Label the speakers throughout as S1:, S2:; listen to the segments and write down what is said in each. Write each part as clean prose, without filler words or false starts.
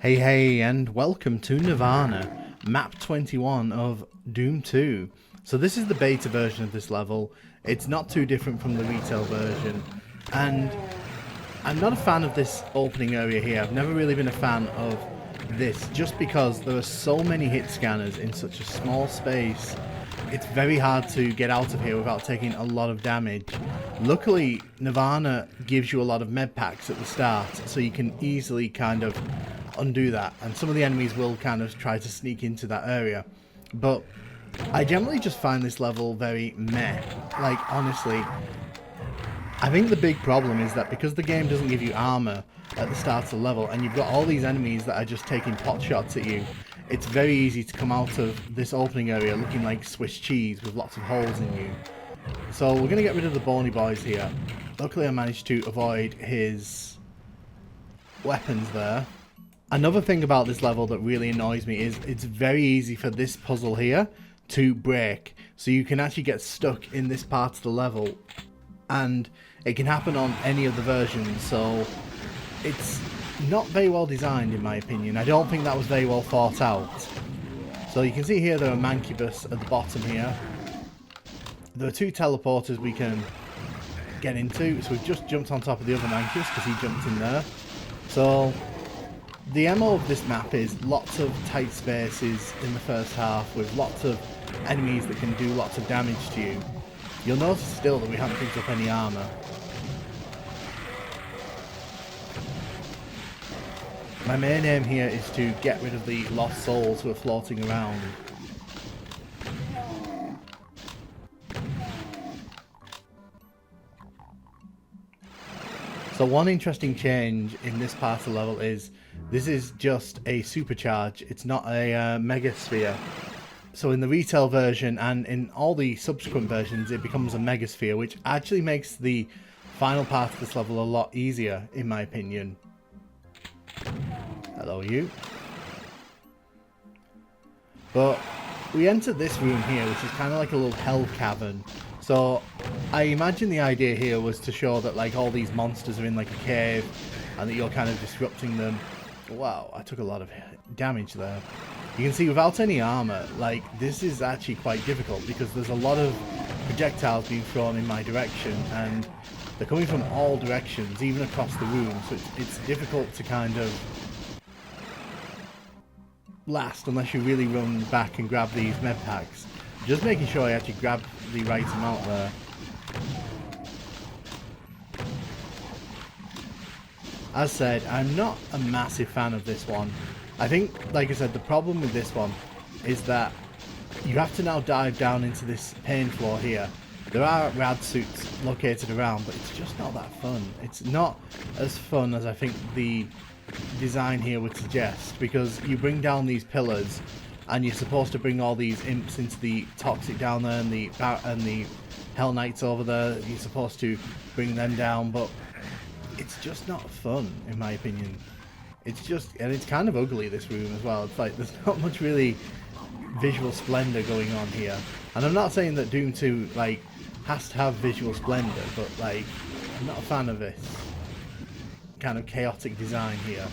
S1: Hey, and welcome to Nirvana, map 21 of Doom 2. So this is the beta version of this level. It's not too different from the retail version, and I'm not a fan of this opening area here. I've never really been a fan of this, just because there are so many hit scanners in such a small space. It's very hard to get out of here without taking a lot of damage. Luckily, Nirvana gives you a lot of med packs at the start, so you can easily kind of undo that, and some of the enemies will kind of try to sneak into that area. But I generally just find this level very meh. Like, honestly, I think the big problem is that because the game doesn't give you armor at the start of the level, and you've got all these enemies that are just taking pot shots at you, it's very easy to come out of this opening area looking like Swiss cheese with lots of holes in you. So we're going to get rid of the bony boys here. Luckily I managed to avoid his weapons there. Another thing about this level that really annoys me is it's very easy for this puzzle here to break. So you can actually get stuck in this part of the level, and it can happen on any of the versions, so it's not very well designed in my opinion. I don't think that was very well thought out. So you can see here there are mancubus at the bottom here. There are two teleporters we can get into, so we've just jumped on top of the other mancubus because he jumped in there. So the MO of this map is lots of tight spaces in the first half with lots of enemies that can do lots of damage to you. You'll notice still that we haven't picked up any armor. My main aim here is to get rid of the lost souls who are floating around. So one interesting change in this part of the level is this is just a supercharge. It's not a mega sphere. So in the retail version and in all the subsequent versions it becomes a mega sphere, which actually makes the final part of this level a lot easier in my opinion. Hello you. But we entered this room here, which is kind of like a little hell cavern. So I imagine the idea here was to show that like all these monsters are in like a cave and that you're kind of disrupting them. Wow, I took a lot of damage there. You can see without any armor, like this is actually quite difficult because there's a lot of projectiles being thrown in my direction and they're coming from all directions, even across the room, so it's difficult to kind of last unless you really run back and grab these med packs. Just making sure I actually grab the right amount there. As said, I'm not a massive fan of this one. I think, like I said, the problem with this one is that you have to now dive down into this pain floor here. There are rad suits located around, but it's just not that fun. It's not as fun as I think the design here would suggest, because you bring down these pillars and you're supposed to bring all these imps into the toxic down there and the hell knights over there. You're supposed to bring them down, but it's just not fun in my opinion. It's just, and it's kind of ugly, this room as well. It's like there's not much really visual splendor going on here, and I'm not saying that Doom 2 like has to have visual splendor, but like I'm not a fan of this kind of chaotic design here.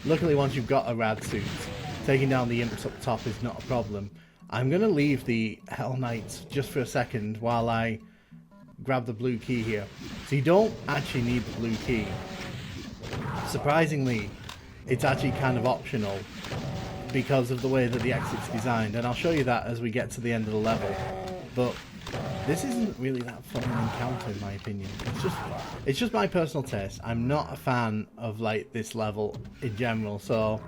S1: Luckily, once you've got a rad suit, taking down the imps up top is not a problem. I'm going to leave the Hell Knights just for a second while I grab the blue key here. So you don't actually need the blue key. Surprisingly, it's actually kind of optional because of the way that the exit's designed, and I'll show you that as we get to the end of the level. But this isn't really that fun an encounter in my opinion. It's just my personal taste. I'm not a fan of like this level in general, so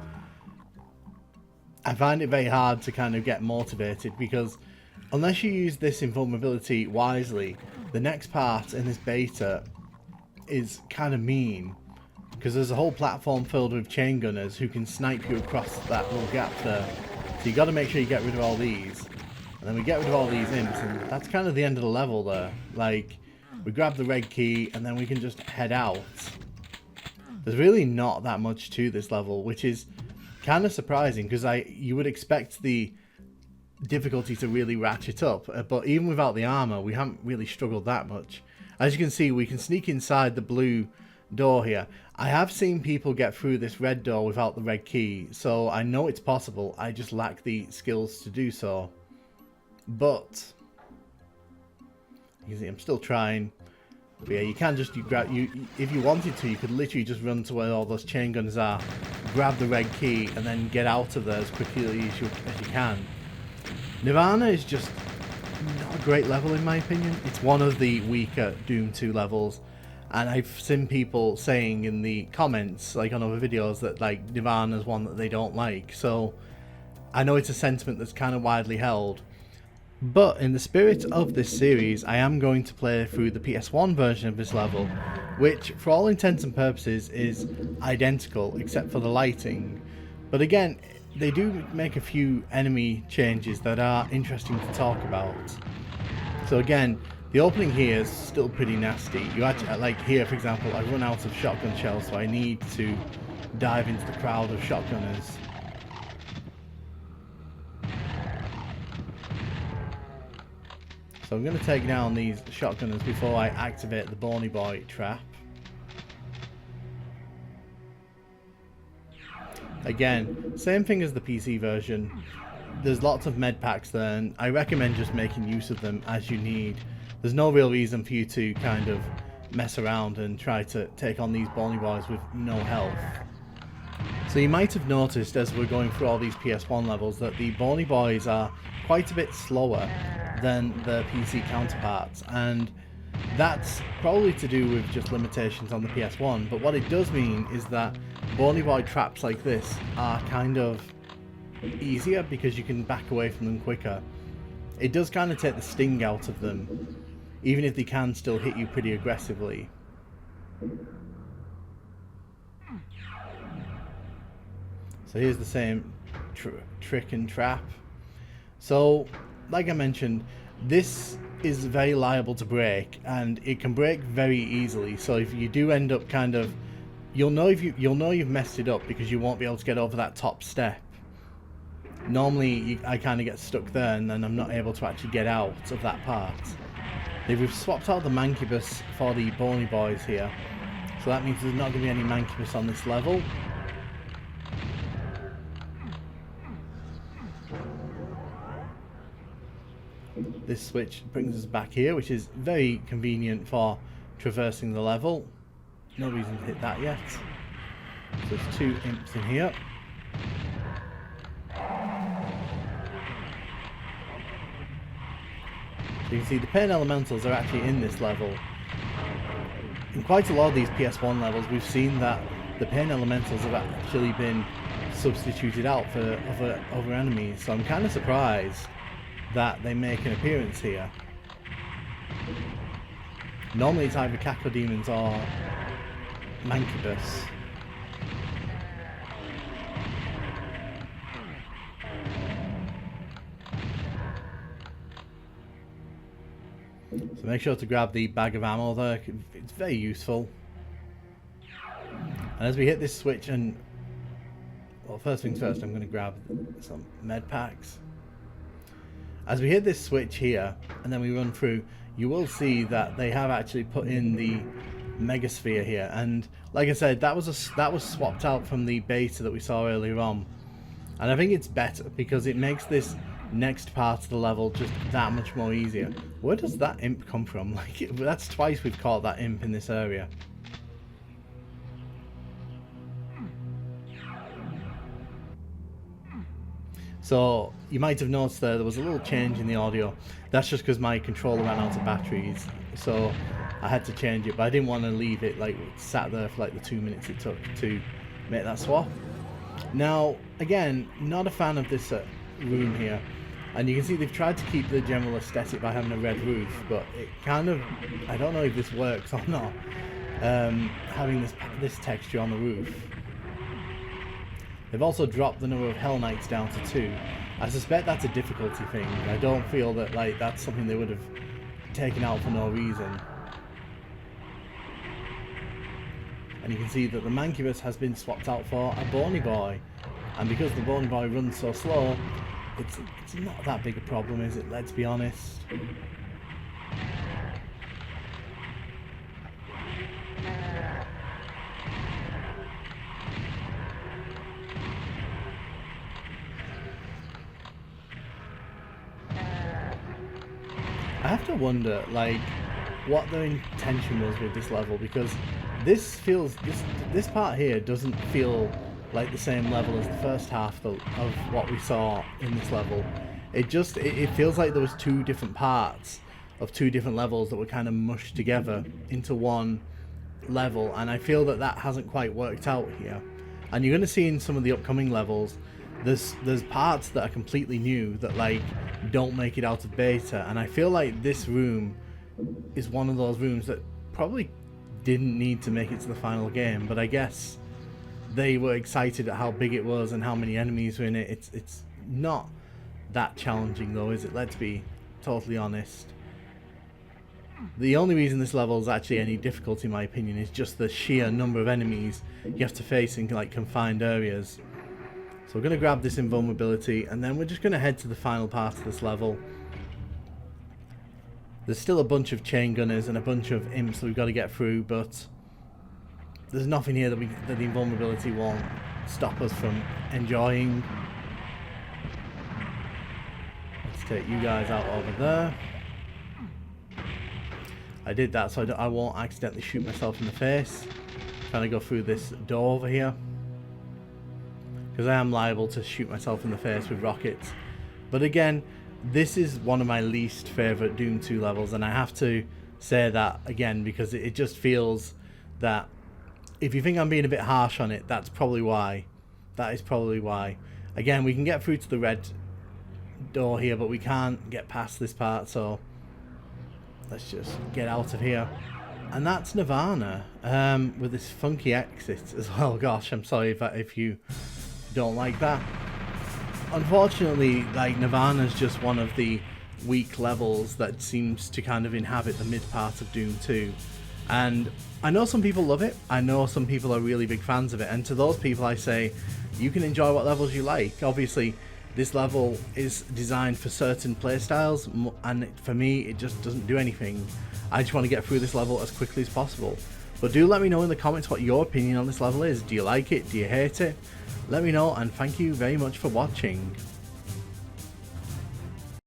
S1: I find it very hard to kind of get motivated, because unless you use this invulnerability wisely, the next part in this beta is kind of mean, because there's a whole platform filled with chain gunners who can snipe you across that little gap there. So you got to make sure you get rid of all these. And then we get rid of all these imps, and that's kind of the end of the level there. Like, we grab the red key and then we can just head out. There's really not that much to this level, which is kind of surprising, because you would expect the difficulty to really ratchet up, but even without the armor we haven't really struggled that much. As you can see, we can sneak inside the blue door here. I have seen people get through this red door without the red key, so I know it's possible. I just lack the skills to do so. But you see, I'm still trying. But yeah, you can just if you wanted to, you could literally just run to where all those chain guns are, grab the red key, and then get out of there as quickly as you can. Nirvana is just not a great level in my opinion. It's one of the weaker Doom 2 levels, and I've seen people saying in the comments, like on other videos, that like Nirvana's one that they don't like. So I know it's a sentiment that's kind of widely held. But in the spirit of this series, I am going to play through the PS1 version of this level, which for all intents and purposes is identical except for the lighting. But again, they do make a few enemy changes that are interesting to talk about. So again, the opening here is still pretty nasty. You actually, like here for example, I run out of shotgun shells, so I need to dive into the crowd of shotgunners. So I'm going to take down these shotgunners before I activate the Bony Boy trap. Again, same thing as the PC version. There's lots of med packs there, and I recommend just making use of them as you need. There's no real reason for you to kind of mess around and try to take on these Bony Boys with no health. So you might have noticed as we're going through all these PS1 levels that the Bony Boys are quite a bit slower than the PC counterparts, and that's probably to do with just limitations on the PS1, but what it does mean is that Bony Boy traps like this are kind of easier because you can back away from them quicker. It does kind of take the sting out of them, even if they can still hit you pretty aggressively. So here's the same trick and trap. So, like I mentioned, this is very liable to break, and it can break very easily. So if you do end up kind of, you'll know you've messed it up because you won't be able to get over that top step. Normally, I kind of get stuck there, and then I'm not able to actually get out of that part. They've swapped out the Mancubus for the Bony Boys here, so that means there's not going to be any Mancubus on this level. This switch brings us back here, which is very convenient for traversing the level. No reason to hit that yet. So there's two imps in here. So you can see the pain elementals are actually in this level. In quite a lot of these PS1 levels, we've seen that the pain elementals have actually been substituted out for other enemies. So I'm kind of surprised that they make an appearance here. Normally it's either Cacodemons or Mancubus. So make sure to grab the bag of ammo there, it's very useful. And as we hit this switch, and well, first things first, I'm going to grab some med packs. As we hit this switch here, and then we run through, you will see that they have actually put in the Megasphere here, and like I said, that was swapped out from the beta that we saw earlier on, and I think it's better because it makes this next part of the level just that much more easier. Where does that imp come from? Like, that's twice we've caught that imp in this area. So you might have noticed there was a little change in the audio. That's just because my controller ran out of batteries, so I had to change it, but I didn't want to leave it like sat there for like the 2 minutes it took to make that swap. Now again, not a fan of this room here, and you can see they've tried to keep the general aesthetic by having a red roof, but it kind of, I don't know if this works or not, having this texture on the roof. They've also dropped the number of Hell Knights down to 2. I suspect that's a difficulty thing. I don't feel that like that's something they would have taken out for no reason. And you can see that the Mancubus has been swapped out for a Bony Boy. And because the Bony Boy runs so slow, it's not that big a problem, is it? Let's be honest. have to wonder, like, what their intention was with this level, because this part here doesn't feel like the same level as the first half of what we saw in this level. It feels like there was two different parts of two different levels that were kind of mushed together into one level, and I feel that hasn't quite worked out here. And you're going to see in some of the upcoming levels, there's parts that are completely new that like don't make it out of beta, and I feel like this room is one of those rooms that probably didn't need to make it to the final game, but I guess they were excited at how big it was and how many enemies were in it. It's not that challenging though, is it? Let's be totally honest. The only reason this level is actually any difficult, in my opinion, is just the sheer number of enemies you have to face in like confined areas. So we're going to grab this invulnerability, and then we're just going to head to the final part of this level. There's still a bunch of chain gunners and a bunch of imps that we've got to get through, but there's nothing here that the invulnerability won't stop us from enjoying. Let's take you guys out over there. I did that so I won't accidentally shoot myself in the face. Trying to go through this door over here, because I am liable to shoot myself in the face with rockets. But again, this is one of my least favourite Doom 2 levels, and I have to say that again because it just feels that if you think I'm being a bit harsh on it, that's probably why. That is probably why. Again, we can get through to the red door here, but we can't get past this part, so let's just get out of here. And that's Nirvana, with this funky exit as well. Gosh, I'm sorry if you don't like that. Unfortunately, like, Nirvana's just one of the weak levels that seems to kind of inhabit the mid part of Doom 2. And I know some people love it, I know some people are really big fans of it, and to those people I say, you can enjoy what levels you like. Obviously, this level is designed for certain playstyles, and for me, it just doesn't do anything. I just want to get through this level as quickly as possible. But do let me know in the comments what your opinion on this level is. Do you like it? Do you hate it? Let me know, and thank you very much for watching.